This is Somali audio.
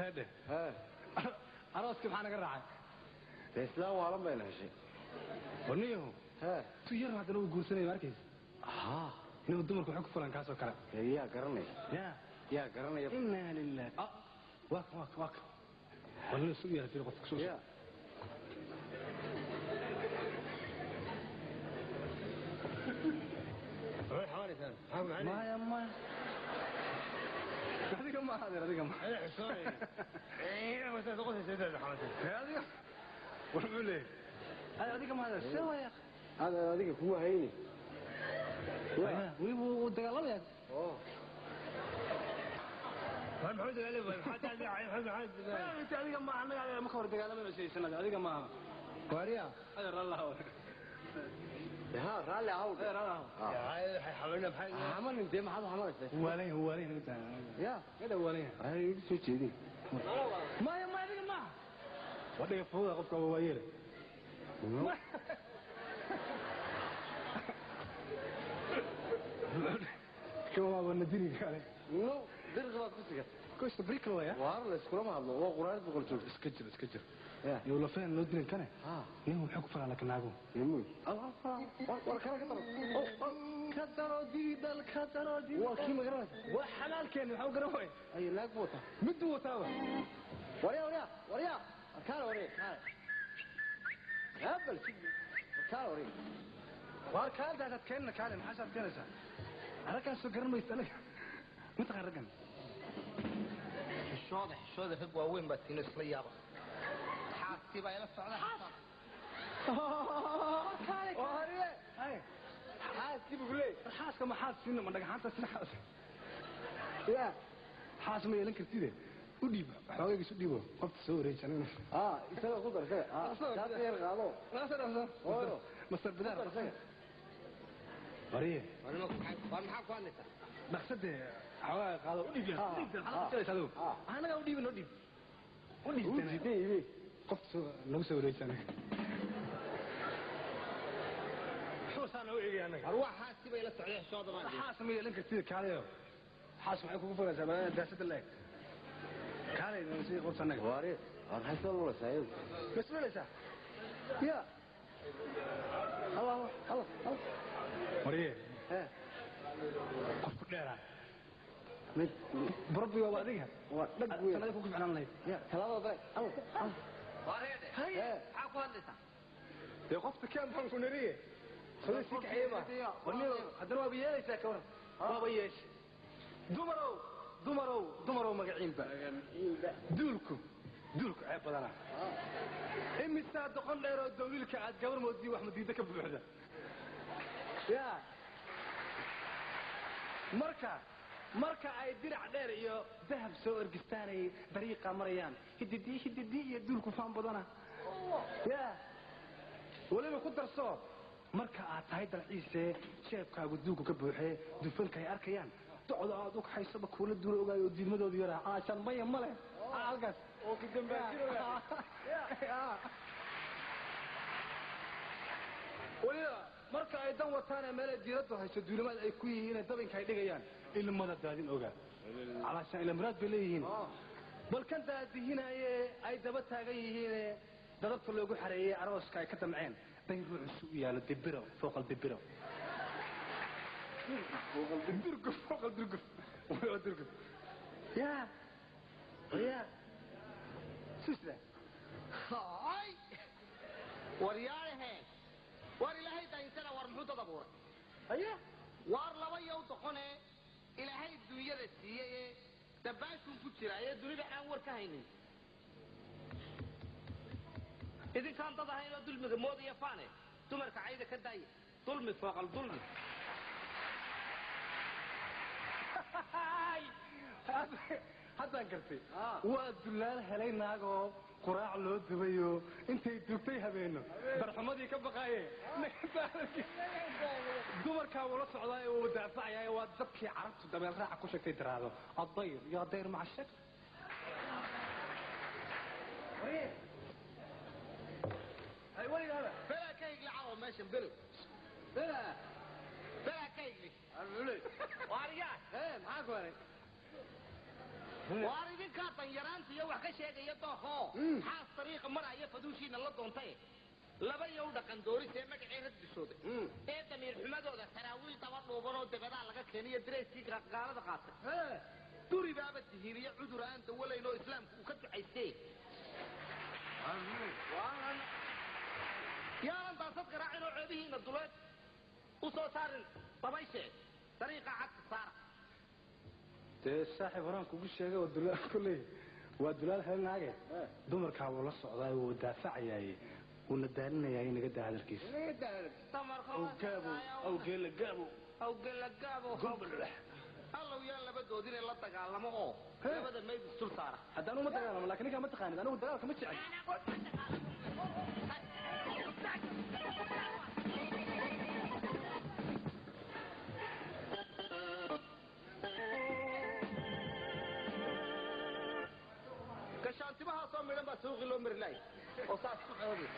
هذا ها أراسك معنا قرعة الإسلام وعلم بين هالشيء ونيهم ها تيجي هذا لو يقول سنة مركز إنه الدمر كحك فلان كاسو كلام يا قرني يا قرني إنا لله واك ولا سوية في الغرفة خصوصا يا حوالي ثاني حاول علي ما يا ما هذيك ما هذا سوري ايه بس تقول سيدنا حوالي هذيك ولا ليه هذيك ما هذا سوى يا أخي هذيك هو هيني ويبو دقالله يا محمود علي حتى محمود انت هذيك ما عندنا ما كور دقالله من شيء سنه هذيك ما كوريا هذا الله ها رالي عود يا حاولنا بحاجه عمل انت ما حد عمل هو ليه انت يا كده هو ليه هاي شو تشيدي ما هذيك ما وده يفوض قفك هو ويره كما ما نديني قال نو درغ كسكت كويس بريكلو يا وار اسكرو ما هذا هو قرار بقول شوف اسكجر يقول له فين ندين كان نيهم حق فلا لك ناغو يموت الله وركنا كدرو دي وكي ما قرأت وحلال كان وحو قروي اي لاك بوتا مدو وتاوا وريا كان وريا هبل كان وريا واركال ده كان كان حسب كنسه انا كان سكر ما يستلك متخرجن الشوده في قواوين بس نسليه حاسي بقى السعوديه كالك هاي حاسي بقول لي حاسك ما حاسين ما دغحانتا سنحاس يا حاس ما يلان كرتيده وديب xoogay isu dhibo qofta soo wareejana isaga ku darsay taas yar qaado la soo masar bidaar Maria أنا ما حاكوا عنك مقصد حواي قالوا وديب الحلقة جاي سالو أنا وديب وديب قفت لو سوي ليش أنا شو صار ويجي أنا أروح حاسب إلى السعودية شو هذا ما حاسب إلى لك كثير كاريو حاسب معكم فوق زمان داسة الله كاري نسي قفت أنا وارد أنا حاسس والله سعيد بس ولا سا يا الله مريه قفت ليرة بربي ووالديها ودقوا أنا يفوق على الله يا ثلاثة ضاي الله هاي حاكوا عنك يا قفت كم فان كونريه خذ فيك عيبة والله هذا بيجي ساكورة ما بيجي دمروا مقعين بقى دولكم عيب بدنا إمي ساعد دخل ليرو دوليلك عاد قبر مودي وأحمد يدك بوحدة يا marka ay dirac dheer iyo dahab soo ergistaanay dariiqa marayaan hididii iyo dulku faan badana ya waliba ku darso marka aad tahay dalxiise sheebkaagu duugu ka buuxee dufanka ay arkayaan docdo aad u kaxaysaba kuula duur ogaayo diilmadoodu yaraa aashan maya male halkaas oo ka dambaajiro waliba marka ay dan wataan meel diiradu hayso duulimad ay ku yihiin dabinka ay dhigayaan ilmada daadin ogaa alaashan ilmaraad baleeyihiin bal kan daadihinaye ay daba taagan yihiin dadabka loogu xareeyay arooska ay ka damceen bay ruuxu u yaalo dibiro fooqal dibiro fooqal dirguf ya sisra هاي ورياله وار إلهي داينتنا وار محوطة دبورة أيه وار لبا يوتقونه إلهي الدنيا السيئة دباشون كتيرا يا الدنيا عن ور كهيني إذا كان تضحين ظلم الموضي يفاني تمرك عايدة كداي ظلم فوق الظلم haddaan gartay waa dullaal helay naagoo quraac loo dubayo intay dugtay habeeno barxamadii ka baqaaye dumarkaa wala socdaa ee uu daafacaya waa dadkii carabtu dabeel raaca ku sheegtay tiraahdo adayr yaa dayr maca shak hay waliga hada bela kayg lacaw meeshan belo bela kayg arulay wariya maxaa ku haray وارد كات danyaraanta iyo wax ka sheegaya dooho xaas dariiqa maraya faduushiina la doontay laba yow dhaqan doorisee magacii rag bishooday ee damiir xumadooda saraawiil daba dhuubanoo debadaa laga keeniyo dareyskii gaalada qaatay duri baaba tihiiriyo cudur aan dawalaynoo islaamku uu ka ducaystay yaalan daasad garaacinoo ceebihiina duleed u soo saarin dabayshe dariiqa cadka saara dee saaxiib horaan kugu sheegay oo dulaal kulley waa dulaal helnaage dumarkaa wuu la socdaa wuu daafacayaaye wuuna daalinayaa inaga daa hadalkiisa awgeelagaabo allow yaa labadood inay la dagaalamo oo labada mayd isdul saara haddaan uma dagaalamo lakin ninkaa ma taqaanid anigu dagaalka ma jecel gashaantimahaasoo midhan baa suuqii loo mari lahay oo saas ku xoogay